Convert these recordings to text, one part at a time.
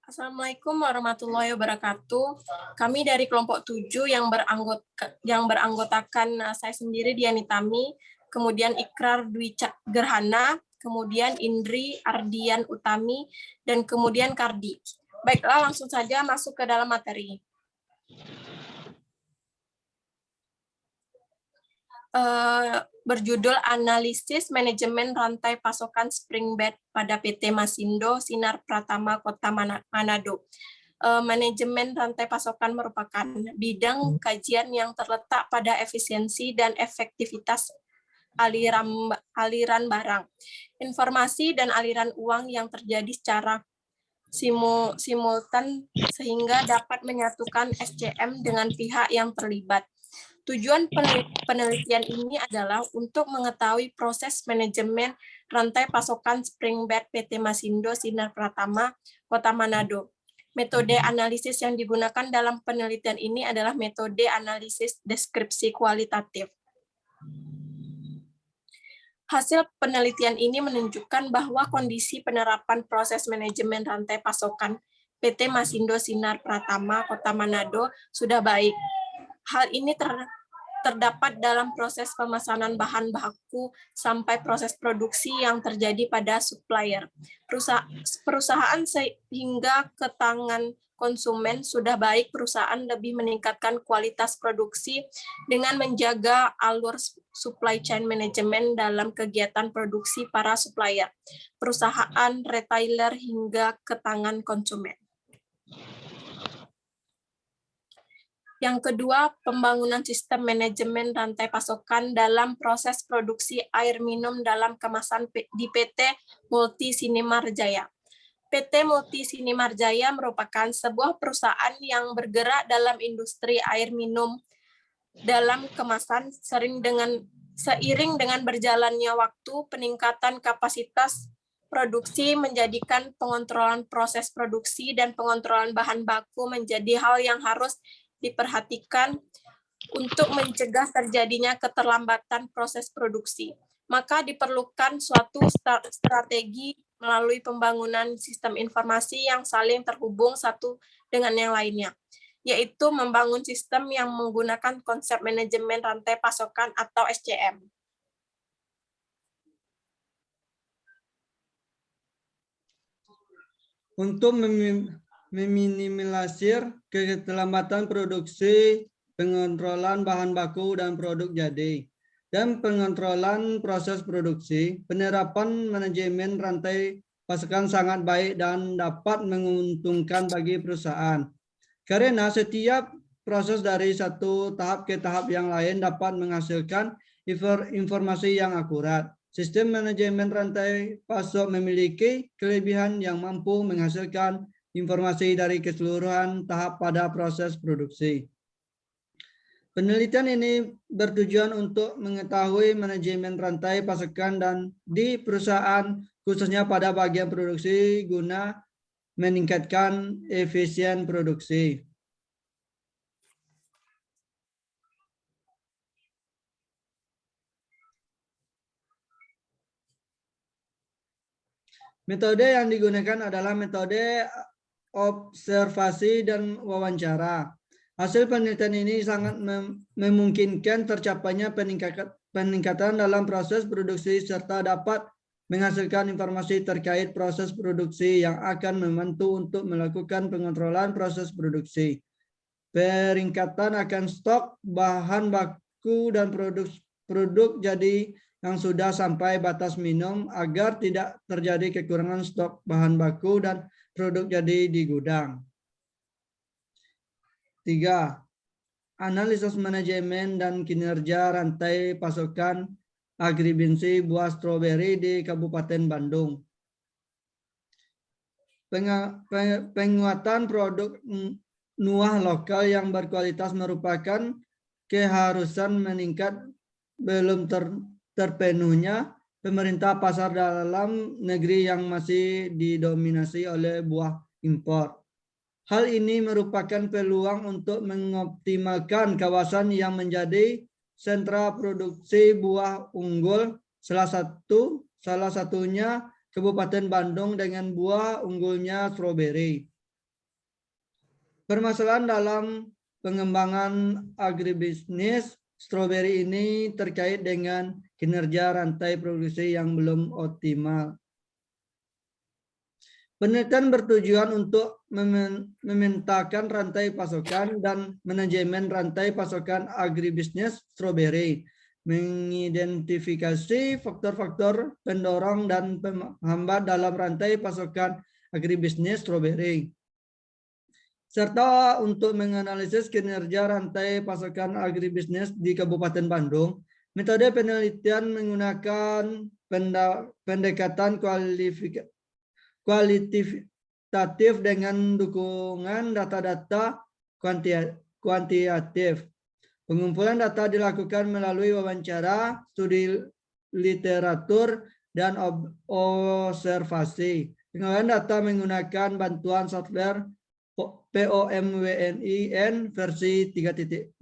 Assalamualaikum warahmatullahi wabarakatuh. Kami dari kelompok 7 yang beranggotakan saya sendiri Diani Tami, kemudian Ikrar Dwi Gerhana, kemudian Indri Ardian Utami, dan kemudian Kardi. Baiklah, langsung saja masuk ke dalam materi. Berjudul Analisis Manajemen Rantai Pasokan Spring Bed pada PT Masindo Sinar Pratama Kota Manado. Manajemen rantai pasokan merupakan bidang kajian yang terletak pada efisiensi dan efektivitas aliran barang, informasi dan aliran uang yang terjadi secara simultan sehingga dapat menyatukan SCM dengan pihak yang terlibat. Tujuan penelitian ini adalah untuk mengetahui proses manajemen rantai pasokan Spring Bed PT Masindo Sinar Pratama Kota Manado. Metode analisis yang digunakan dalam penelitian ini adalah metode analisis deskripsi kualitatif. Hasil penelitian ini menunjukkan bahwa kondisi penerapan proses manajemen rantai pasokan PT Masindo Sinar Pratama Kota Manado sudah baik. Hal ini terdapat dalam proses pemesanan bahan baku sampai proses produksi yang terjadi pada supplier. Perusahaan sehingga ke tangan konsumen sudah baik, perusahaan lebih meningkatkan kualitas produksi dengan menjaga alur supply chain management dalam kegiatan produksi para supplier, perusahaan retailer hingga ke tangan konsumen. Yang kedua, pembangunan sistem manajemen rantai pasokan dalam proses produksi air minum dalam kemasan di PT Multi Sinemar Jaya. PT Multi Sinemar Jaya merupakan sebuah perusahaan yang bergerak dalam industri air minum dalam kemasan. Seiring dengan berjalannya waktu, peningkatan kapasitas produksi menjadikan pengontrolan proses produksi dan pengontrolan bahan baku menjadi hal yang harus diperhatikan untuk mencegah terjadinya keterlambatan proses produksi. Maka diperlukan suatu strategi melalui pembangunan sistem informasi yang saling terhubung satu dengan yang lainnya, yaitu membangun sistem yang menggunakan konsep manajemen rantai pasokan atau SCM. Untuk meminimalisir keterlambatan produksi, pengontrolan bahan baku dan produk jadi, dan pengontrolan proses produksi, penerapan manajemen rantai pasokan sangat baik dan dapat menguntungkan bagi perusahaan. Karena setiap proses dari satu tahap ke tahap yang lain dapat menghasilkan informasi yang akurat. Sistem manajemen rantai pasok memiliki kelebihan yang mampu menghasilkan informasi dari keseluruhan tahap pada proses produksi. Penelitian ini bertujuan untuk mengetahui manajemen rantai pasokan dan di perusahaan, khususnya pada bagian produksi guna meningkatkan efisien produksi. Metode yang digunakan adalah metode observasi dan wawancara. Hasil penelitian ini sangat memungkinkan tercapainya peningkatan dalam proses produksi serta dapat menghasilkan informasi terkait proses produksi yang akan membantu untuk melakukan pengontrolan proses produksi. Peningkatan akan stok bahan baku dan produk jadi yang sudah sampai batas minimum agar tidak terjadi kekurangan stok bahan baku dan produk jadi di gudang. 3. Analisis manajemen dan kinerja rantai pasokan agribinsi buah stroberi di Kabupaten Bandung. Penguatan produk nuah lokal yang berkualitas merupakan keharusan meningkat belum terpenuhnya pemerintah pasar dalam negeri yang masih didominasi oleh buah impor. Hal ini merupakan peluang untuk mengoptimalkan kawasan yang menjadi sentra produksi buah unggul, salah satunya Kabupaten Bandung dengan buah unggulnya stroberi. Permasalahan dalam pengembangan agribisnis stroberi ini terkait dengan kinerja rantai produksi yang belum optimal. Penelitian bertujuan untuk memetakan rantai pasokan dan manajemen rantai pasokan agribisnis stroberi, mengidentifikasi faktor-faktor pendorong dan penghambat dalam rantai pasokan agribisnis stroberi, serta untuk menganalisis kinerja rantai pasokan agribisnis di Kabupaten Bandung. Metode penelitian menggunakan pendekatan kualitatif dengan dukungan data-data kuantitatif. Pengumpulan data dilakukan melalui wawancara, studi literatur, dan observasi. Pengolahan data menggunakan bantuan software POMWNIN versi 3.0.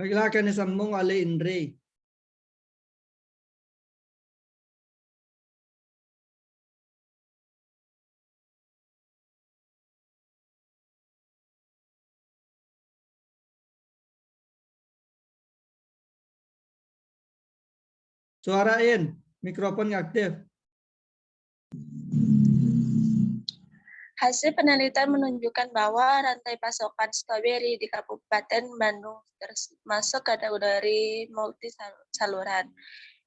Baiklah, akan disambung oleh Indri. Suarain, mikrofon aktif. Hasil penelitian menunjukkan bahwa rantai pasokan stroberi di Kabupaten Bandung termasuk kategori multi saluran.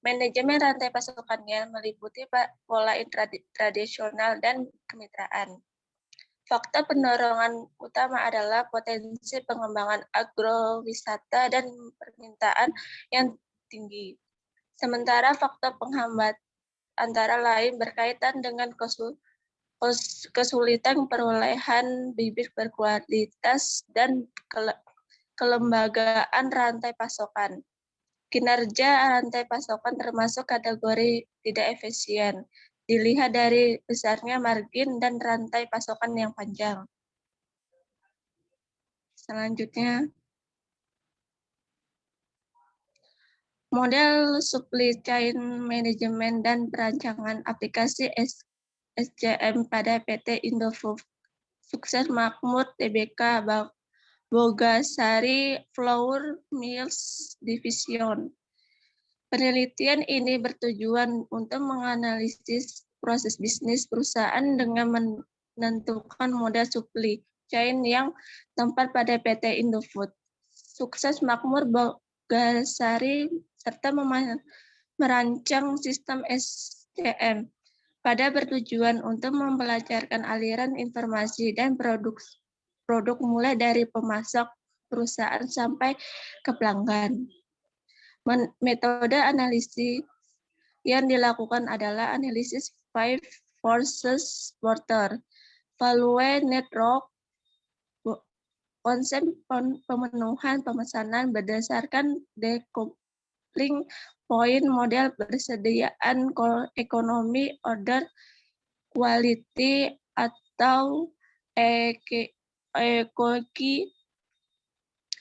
Manajemen rantai pasokannya meliputi pola tradisional dan kemitraan. Faktor pendorongan utama adalah potensi pengembangan agrowisata dan permintaan yang tinggi. Sementara faktor penghambat antara lain berkaitan dengan kesulitan perolehan bibit berkualitas dan kelembagaan rantai pasokan. Kinerja rantai pasokan termasuk kategori tidak efisien, dilihat dari besarnya margin dan rantai pasokan yang panjang. Selanjutnya, model supply chain management dan perancangan aplikasi SCM pada PT Indofood Sukses Makmur Tbk Bogasari Flour Mills Division. Penelitian ini bertujuan untuk menganalisis proses bisnis perusahaan dengan menentukan model supply chain yang tempat pada PT Indofood Sukses Makmur Bogasari serta merancang sistem SCM pada bertujuan untuk mempelajarkan aliran informasi dan produk mulai dari pemasok perusahaan sampai ke pelanggan. Metode analisis yang dilakukan adalah analisis 5 forces porter, value network, konsep pemenuhan pemesanan berdasarkan decoupling point, model persediaan ekonomi, order quality atau EKOQ,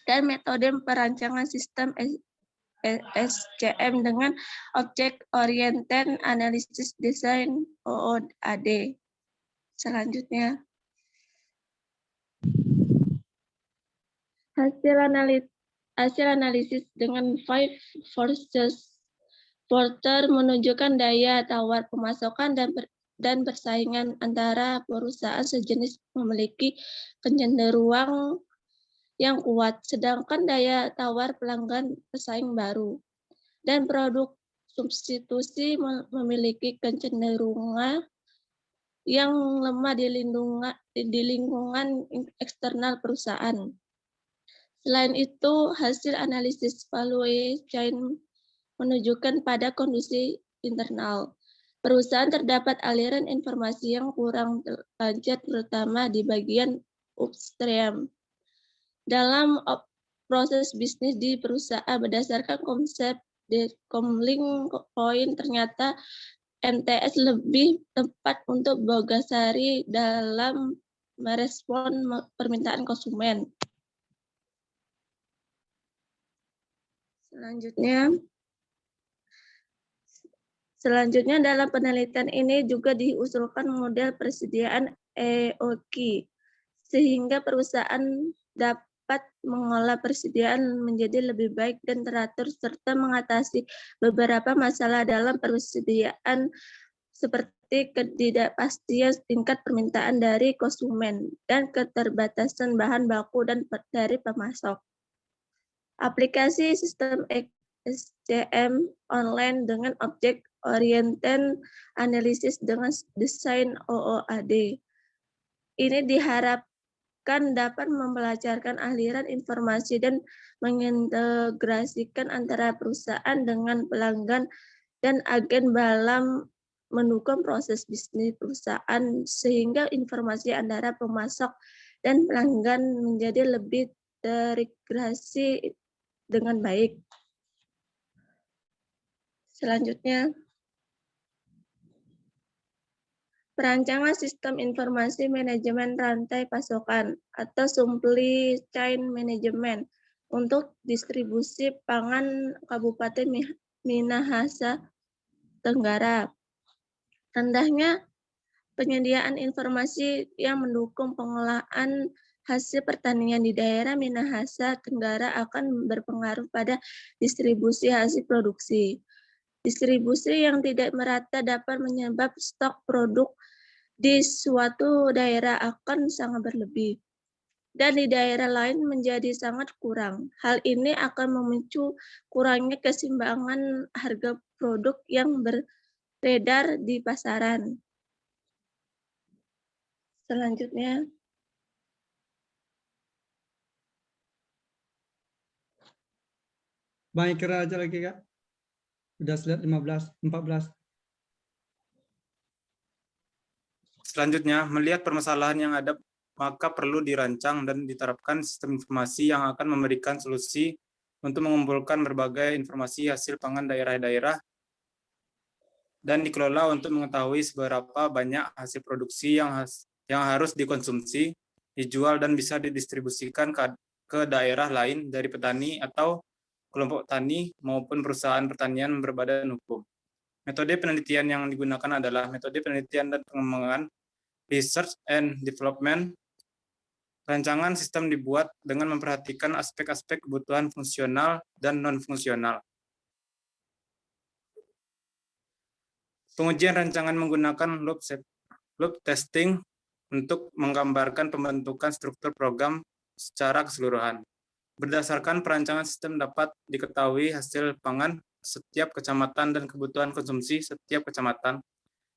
dan metode perancangan sistem SCM dengan Object Oriented Analysis Design OOAD. Selanjutnya, hasil analisis dengan 5 forces porter menunjukkan daya tawar pemasakan dan persaingan antara perusahaan sejenis memiliki kecenderungan yang kuat, sedangkan daya tawar pelanggan pesaing baru dan produk substitusi memiliki kecenderungan yang lemah di lingkungan eksternal perusahaan. Selain itu, hasil analisis value chain menunjukkan pada kondisi internal perusahaan terdapat aliran informasi yang kurang lanjut, terutama di bagian upstream. Dalam proses bisnis di perusahaan berdasarkan konsep decoupling point, ternyata MTS lebih tepat untuk Bogasari dalam merespon permintaan konsumen. Selanjutnya dalam penelitian ini juga diusulkan model persediaan EOQ sehingga perusahaan dapat mengolah persediaan menjadi lebih baik dan teratur serta mengatasi beberapa masalah dalam persediaan seperti ketidakpastian tingkat permintaan dari konsumen dan keterbatasan bahan baku dan dari pemasok. Aplikasi sistem SCM online dengan objek oriented analysis dengan desain OOAD. Ini diharapkan dapat mempelajarkan aliran informasi dan mengintegrasikan antara perusahaan dengan pelanggan dan agen dalam mendukung proses bisnis perusahaan sehingga informasi antara pemasok dan pelanggan menjadi lebih terintegrasi dengan baik. Selanjutnya, perancangan sistem informasi manajemen rantai pasokan atau supply chain management untuk distribusi pangan Kabupaten Minahasa Tenggara. Rendahnya penyediaan informasi yang mendukung pengolahan hasil pertanian di daerah Minahasa Tenggara akan berpengaruh pada distribusi hasil produksi. Distribusi yang tidak merata dapat menyebabkan stok produk di suatu daerah akan sangat berlebih dan di daerah lain menjadi sangat kurang. Hal ini akan memicu kurangnya keseimbangan harga produk yang beredar di pasaran. Selanjutnya, Baik, kira aja lagi, Kak. Udah slide 14. Selanjutnya, melihat permasalahan yang ada, maka perlu dirancang dan diterapkan sistem informasi yang akan memberikan solusi untuk mengumpulkan berbagai informasi hasil pangan daerah-daerah dan dikelola untuk mengetahui seberapa banyak hasil produksi yang harus dikonsumsi, dijual, dan bisa didistribusikan ke daerah lain dari petani atau kelompok tani maupun perusahaan pertanian berbadan hukum. Metode penelitian yang digunakan adalah metode penelitian dan pengembangan research and development. Rancangan sistem dibuat dengan memperhatikan aspek-aspek kebutuhan fungsional dan non-fungsional. Pengujian rancangan menggunakan loop testing untuk menggambarkan pembentukan struktur program secara keseluruhan. Berdasarkan perancangan sistem dapat diketahui hasil pangan setiap kecamatan dan kebutuhan konsumsi setiap kecamatan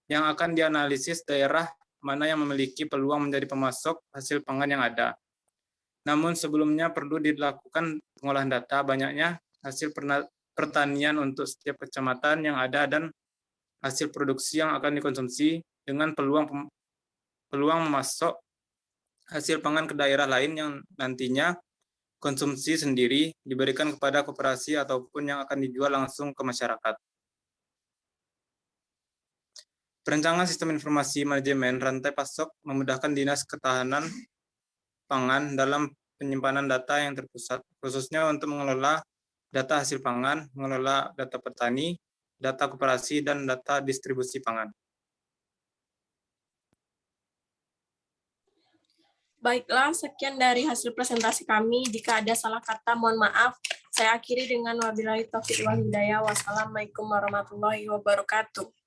yang akan dianalisis daerah mana yang memiliki peluang menjadi pemasok hasil pangan yang ada. Namun sebelumnya perlu dilakukan pengolahan data banyaknya hasil pertanian untuk setiap kecamatan yang ada dan hasil produksi yang akan dikonsumsi dengan peluang memasok hasil pangan ke daerah lain yang nantinya konsumsi sendiri diberikan kepada koperasi ataupun yang akan dijual langsung ke masyarakat. Perencanaan sistem informasi manajemen rantai pasok memudahkan Dinas Ketahanan Pangan dalam penyimpanan data yang terpusat, khususnya untuk mengelola data hasil pangan, mengelola data petani, data koperasi, dan data distribusi pangan. Baiklah, sekian dari hasil presentasi kami. Jika ada salah kata, mohon maaf. Saya akhiri dengan wabillahi taufiq wal hidayah. Wassalamualaikum warahmatullahi wabarakatuh.